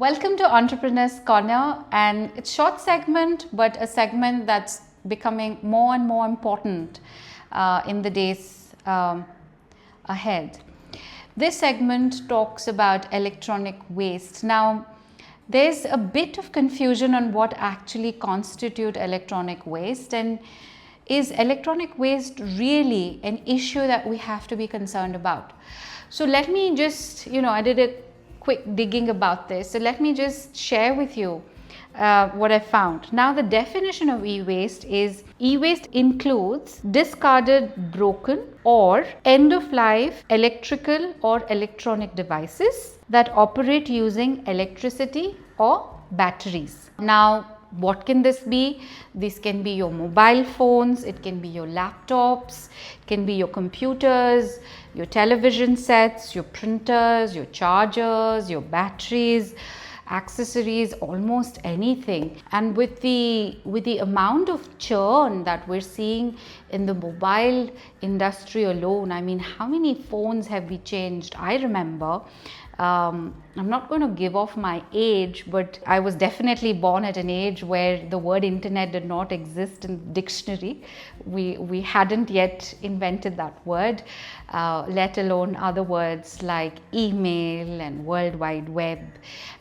Welcome to Entrepreneur's Corner, and it's a short segment, but a segment that's becoming more and more important in the days ahead. This segment talks about electronic waste. Now, there's a bit of confusion on what actually constitutes electronic waste, and is electronic waste really an issue that we have to be concerned about? So let me just, I did a quick digging about this. So let me just share with you what I found. Now, the definition of e-waste is e-waste includes discarded, broken or end-of-life electrical or electronic devices that operate using electricity or batteries. Now, what can this be? This can be your mobile phones, it can be your laptops, it can be your computers, your television sets, your printers, your chargers, your batteries, accessories, almost anything. And with the amount of churn that we're seeing in the mobile industry alone, I mean, how many phones have we changed? I remember, I'm not going to give off my age, but I was definitely born at an age where the word internet did not exist in the dictionary. We hadn't yet invented that word, let alone other words like email and World Wide Web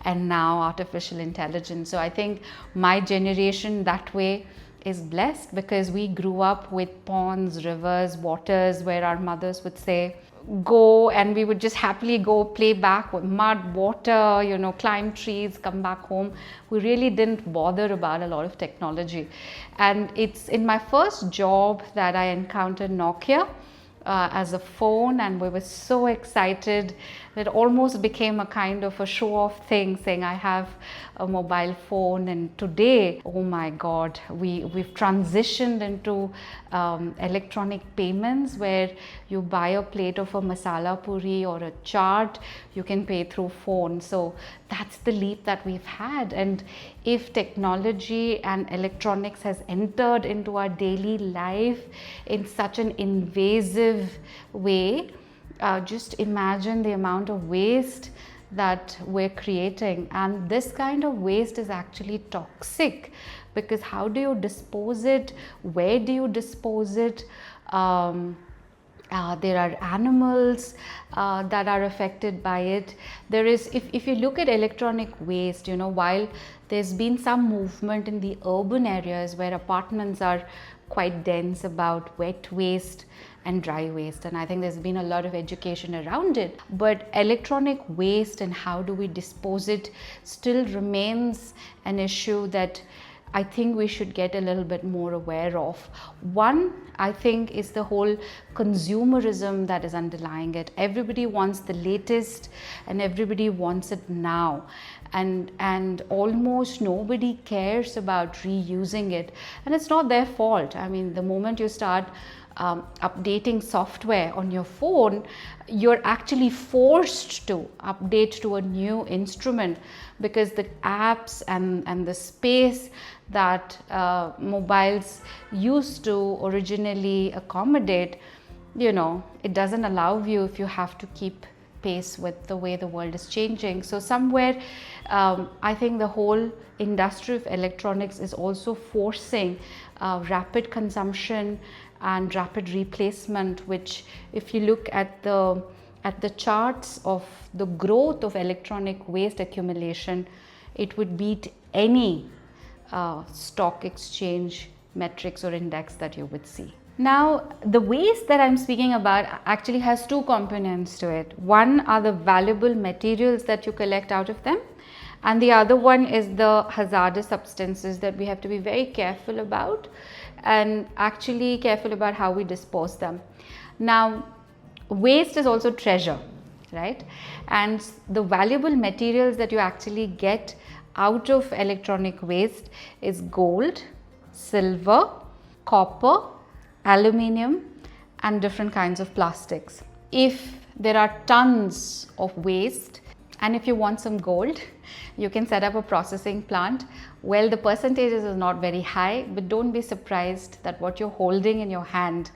and now artificial intelligence. So I think my generation that way is blessed, because we grew up with ponds, rivers, waters where our mothers would say, go, and we would just happily go play back with mud, water, climb trees, come back home. We really didn't bother about a lot of technology. And it's in my first job that I encountered Nokia as a phone, and we were so excited that it almost became a kind of a show-off thing, saying I have a mobile phone. And today, oh my God, we've transitioned into electronic payments, where you buy a plate of a masala puri or a chaat, you can pay through phone. So that's the leap that we've had. And if technology and electronics has entered into our daily life in such an invasive way, just imagine the amount of waste that we're creating. And this kind of waste is actually toxic, because how do you dispose it? Where do you dispose it? There are animals that are affected by it. There is, if you look at electronic waste, while there's been some movement in the urban areas where apartments are quite dense about wet waste and dry waste, and I think there's been a lot of education around it, but electronic waste and how do we dispose it still remains an issue that I think we should get a little bit more aware of. One, I think, is the whole consumerism that is underlying it. Everybody wants the latest and everybody wants it now. And almost nobody cares about reusing it. And it's not their fault. I mean, the moment you start updating software on your phone, you're actually forced to update to a new instrument, because the apps and the space that mobiles used to originally accommodate, it doesn't allow you if you have to keep pace with the way the world is changing. So somewhere, I think the whole industry of electronics is also forcing rapid consumption and rapid replacement, which, if you look at the charts of the growth of electronic waste accumulation, it would beat any stock exchange metrics or index that you would see. Now, the waste that I'm speaking about actually has two components to it. One are the valuable materials that you collect out of them, and the other one is the hazardous substances that we have to be very careful about, and actually careful about how we dispose them. Now, waste is also treasure, right? And the valuable materials that you actually get out of electronic waste is gold, silver, copper, aluminium, and different kinds of plastics. If there are tons of waste, And if you want some gold, you can set up a processing plant. Well, the percentages is not very high, but don't be surprised that what you're holding in your hand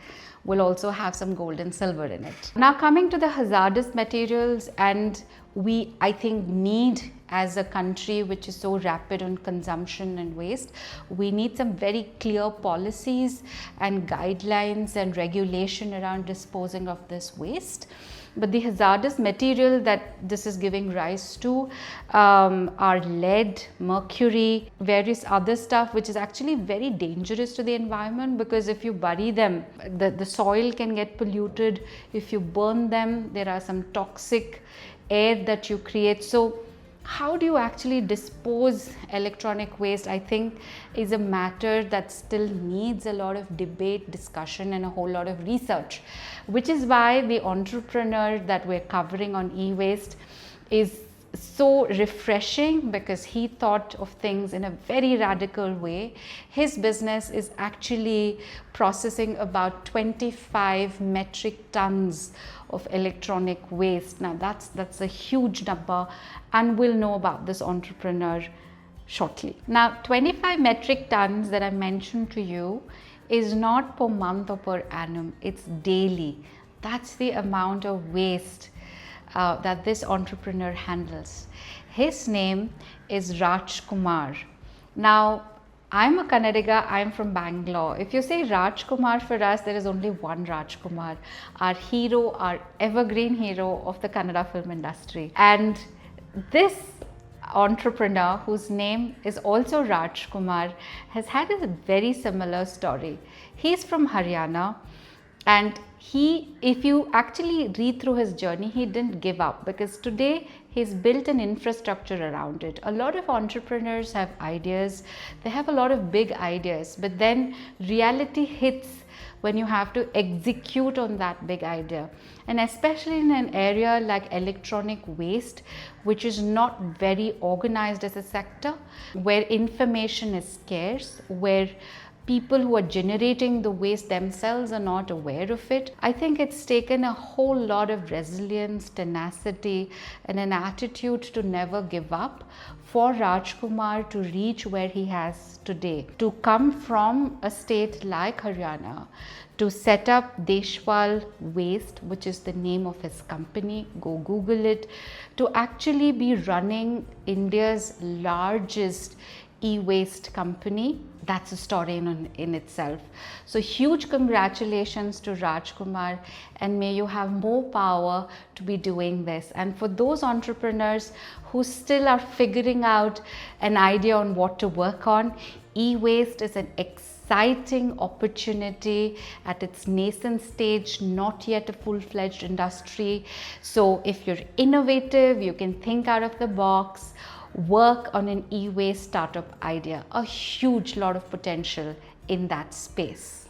will also have some gold and silver in it. Now coming to the hazardous materials, and we, I think, need, as a country which is so rapid on consumption and waste, we need some very clear policies and guidelines and regulation around disposing of this waste. But the hazardous material that this is giving rise to are lead, mercury, various other stuff, which is actually very dangerous to the environment, because if you bury them, the soil can get polluted. If you burn them, there are some toxic air that you create. So how do you actually dispose electronic waste, I think, is a matter that still needs a lot of debate, discussion, and a whole lot of research, which is why the entrepreneur that we're covering on e-waste is so refreshing, because he thought of things in a very radical way. His business is actually processing about 25 metric tons of electronic waste. Now that's a huge number, and we'll know about this entrepreneur shortly. Now 25 metric tons that I mentioned to you is not per month or per annum, it's daily. That's the amount of waste that this entrepreneur handles. His name is Rajkumar. Now, I'm a Kannadiga, I'm from Bangalore. If you say Rajkumar, for us, there is only one Rajkumar, our hero, our evergreen hero of the Kannada film industry. And this entrepreneur, whose name is also Rajkumar, has had a very similar story. He's from Haryana. And if you actually read through his journey, he didn't give up, because today he's built an infrastructure around it. A lot of entrepreneurs have ideas, they have a lot of big ideas, but then reality hits when you have to execute on that big idea. And especially in an area like electronic waste, which is not very organized as a sector, where information is scarce, where people who are generating the waste themselves are not aware of it. I think it's taken a whole lot of resilience, tenacity, and an attitude to never give up for Rajkumar to reach where he has today. To come from a state like Haryana, to set up Deshwal Waste, which is the name of his company, go Google it, to actually be running India's largest e-waste company, that's a story in itself. So huge congratulations to Rajkumar, and may you have more power to be doing this. And for those entrepreneurs who still are figuring out an idea on what to work on, e-waste is an exciting opportunity at its nascent stage, not yet a full-fledged industry. So if you're innovative, you can think out of the box, work on an e-waste startup idea, a huge lot of potential in that space.